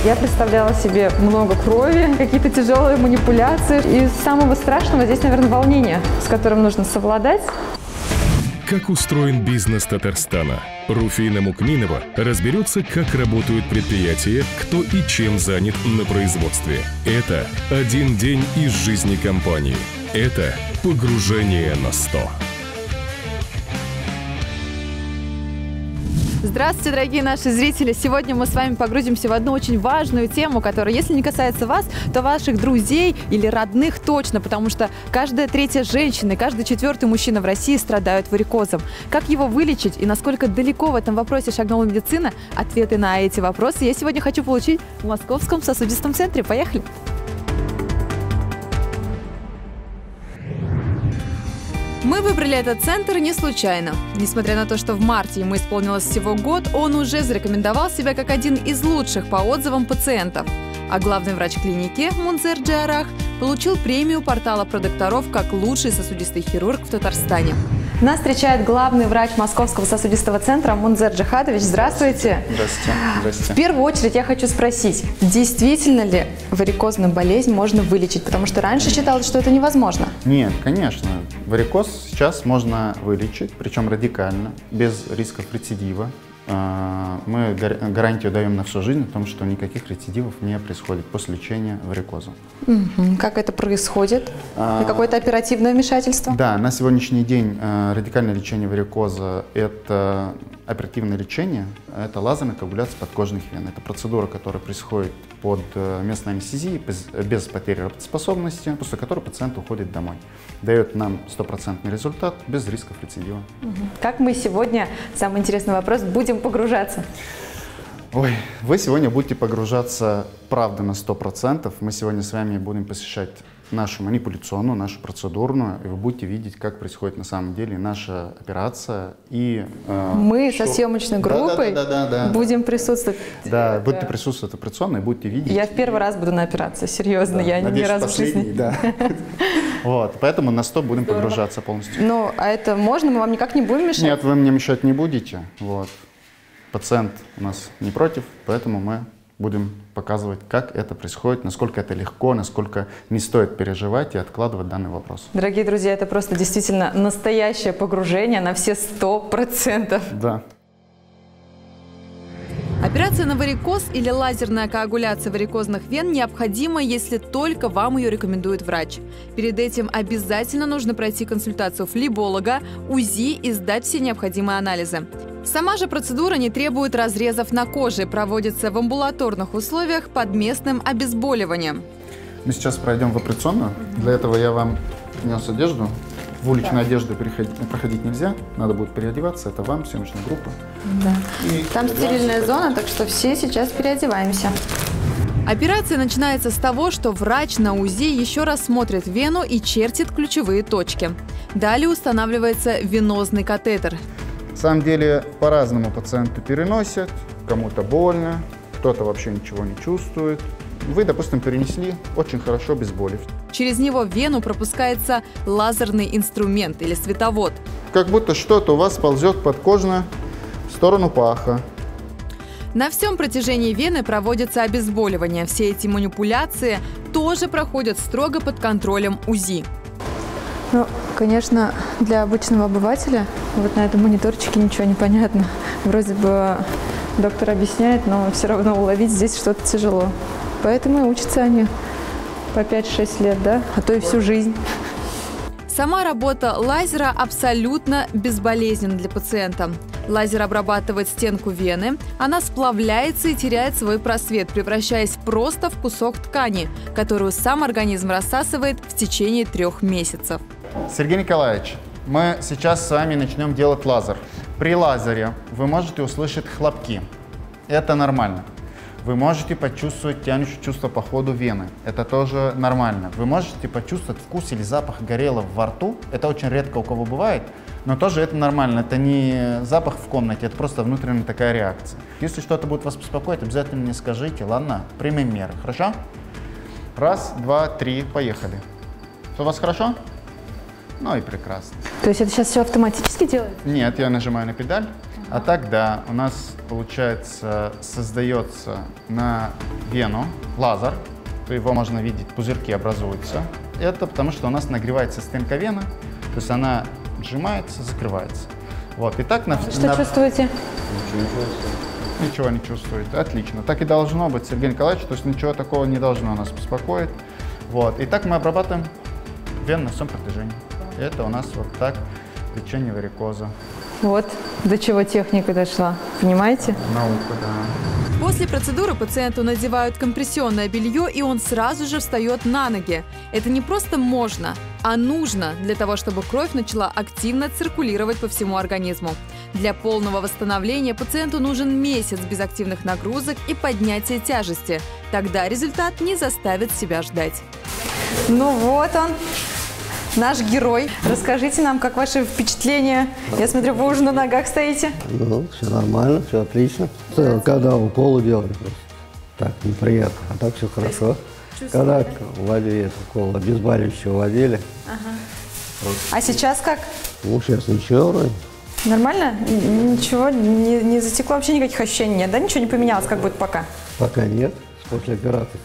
Я представляла себе много крови, какие-то тяжелые манипуляции. И самого страшного здесь, наверное, волнение, с которым нужно совладать. Как устроен бизнес Татарстана? Руфина Мукминова разберется, как работают предприятия, кто и чем занят на производстве. Это один день из жизни компании. Это погружение на 100. Здравствуйте, дорогие наши зрители! Сегодня мы с вами погрузимся в одну очень важную тему, которая, если не касается вас, то ваших друзей или родных точно, потому что каждая третья женщина и каждый четвертый мужчина в России страдают варикозом. Как его вылечить и насколько далеко в этом вопросе шагнула медицина? Ответы на эти вопросы я сегодня хочу получить в Московском сосудистом центре. Поехали! Мы выбрали этот центр не случайно. Несмотря на то, что в марте ему исполнилось всего год, он уже зарекомендовал себя как один из лучших по отзывам пациентов. А главный врач клиники Мунзер Джарах получил премию портала про докторов как лучший сосудистый хирург в Татарстане. Нас встречает главный врач Московского сосудистого центра Мунзер Джахадович. Здравствуйте. Здравствуйте. Здравствуйте. В первую очередь я хочу спросить, действительно ли варикозную болезнь можно вылечить? Потому что раньше считалось, что это невозможно. Нет, конечно. Варикоз сейчас можно вылечить, причем радикально, без рисков рецидива. Мы гарантию даем на всю жизнь о том, что никаких рецидивов не происходит после лечения варикоза. Как это происходит? Какое-то оперативное вмешательство? Да, на сегодняшний день радикальное лечение варикоза – это оперативное лечение, это лазерная коагуляция подкожных вен. Это процедура, которая происходит под местной анестезией, без потери работоспособности, после которой пациент уходит домой. Дает нам стопроцентный результат без рисков рецидива. Как мы сегодня, самый интересный вопрос, будем погружаться? Ой, вы сегодня будете погружаться, правда, на 100%. Мы сегодня с вами будем посещать нашу манипуляционную, нашу процедурную, и вы будете видеть, как происходит на самом деле наша операция. И, мы со съемочной группой будем присутствовать. Да, будете присутствовать в операционной, будете видеть. Я в первый раз буду на операции, серьезно, я ни разу в жизни. Да. Вот, поэтому на 100 будем погружаться полностью. Ну, а это можно? Мы вам никак не будем мешать? Нет, вы мне мешать не будете. Вот. Пациент у нас не против, поэтому мы будем показывать, как это происходит, насколько это легко, насколько не стоит переживать и откладывать данный вопрос. Дорогие друзья, это просто действительно настоящее погружение на все 100%. Да. Операция на варикоз или лазерная коагуляция варикозных вен необходима, если только вам ее рекомендует врач. Перед этим обязательно нужно пройти консультацию флеболога, УЗИ и сдать все необходимые анализы. Сама же процедура не требует разрезов на коже, проводится в амбулаторных условиях под местным обезболиванием. Мы сейчас пройдем в операционную. Для этого я вам принес одежду. В уличной одежде проходить нельзя, надо будет переодеваться. Это вам, съемочная группа. Да. Там стерильная зона, так что все сейчас переодеваемся. Операция начинается с того, что врач на УЗИ еще раз смотрит вену и чертит ключевые точки. Далее устанавливается венозный катетер. На самом деле по-разному пациенты переносят, кому-то больно, кто-то вообще ничего не чувствует. Вы, допустим, перенесли очень хорошо, без боли. Через него в вену пропускается лазерный инструмент или световод. Как будто что-то у вас ползет подкожно в сторону паха. На всем протяжении вены проводится обезболивание. Все эти манипуляции тоже проходят строго под контролем УЗИ. Ну, конечно, для обычного обывателя вот на этом мониторчике ничего не понятно. Вроде бы доктор объясняет, но все равно уловить здесь что-то тяжело. Поэтому и учатся они по 5-6 лет, да? А то и всю жизнь. Сама работа лазера абсолютно безболезненна для пациента. Лазер обрабатывает стенку вены, она сплавляется и теряет свой просвет, превращаясь просто в кусок ткани, которую сам организм рассасывает в течение 3 месяцев. Сергей Николаевич, мы сейчас с вами начнем делать лазер. При лазере вы можете услышать хлопки. Это нормально. Вы можете почувствовать тянущее чувство по ходу вены. Это тоже нормально. Вы можете почувствовать вкус или запах горелого во рту. Это очень редко у кого бывает, но тоже это нормально. Это не запах в комнате, это просто внутренняя такая реакция. Если что-то будет вас беспокоить, обязательно мне скажите. Ладно, примем меры. Хорошо? 1, 2, 3, поехали. Все у вас хорошо? Ну и прекрасно. То есть это сейчас все автоматически делает? Нет, я нажимаю на педаль. А так, да, у нас получается, создается на вену лазер, то его можно видеть, пузырьки образуются. Это потому, что у нас нагревается стенка вены, то есть она сжимается, закрывается. Вот. И так Что чувствуете? Ничего не чувствует. Отлично. Так и должно быть, Сергей Николаевич, то есть ничего такого не должно нас беспокоить. Вот. И так мы обрабатываем вену на всем протяжении. Это у нас вот так лечение варикоза. Вот до чего техника дошла. Понимаете? Наука, да. После процедуры пациенту надевают компрессионное белье, и он сразу же встает на ноги. Это не просто можно, а нужно для того, чтобы кровь начала активно циркулировать по всему организму. Для полного восстановления пациенту нужен месяц без активных нагрузок и поднятия тяжести. Тогда результат не заставит себя ждать. Ну вот он, наш герой. Расскажите нам, как ваши впечатления. Я смотрю, вы уже на ногах стоите. Ну, все нормально, все отлично. Когда уколы делали, просто так неприятно, а так все хорошо. Когда вводили укол обезболивающего вводили. А сейчас как? Ну, сейчас ничего вроде. Нормально? Ничего не затекло? Вообще никаких ощущений нет, да? Ничего не поменялось, как будет пока? Пока нет, после операции.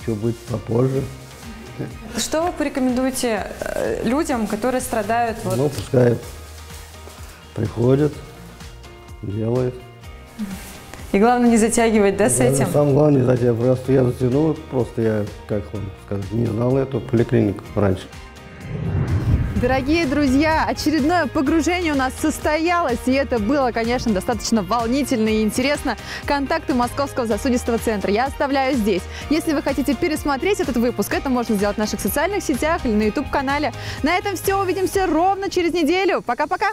Все будет попозже. Что вы порекомендуете людям, которые страдают? Вот... Ну, пускай приходят, делают. И главное не затягивать, да, с этим? Самое главное, не затягивать. Просто я затянул, просто я, как вам сказать, не знал эту поликлинику раньше. Дорогие друзья, очередное погружение у нас состоялось, и это было, конечно, достаточно волнительно и интересно. Контакты Московского сосудистого центра я оставляю здесь. Если вы хотите пересмотреть этот выпуск, это можно сделать в наших социальных сетях или на YouTube-канале. На этом все, увидимся ровно через неделю. Пока-пока!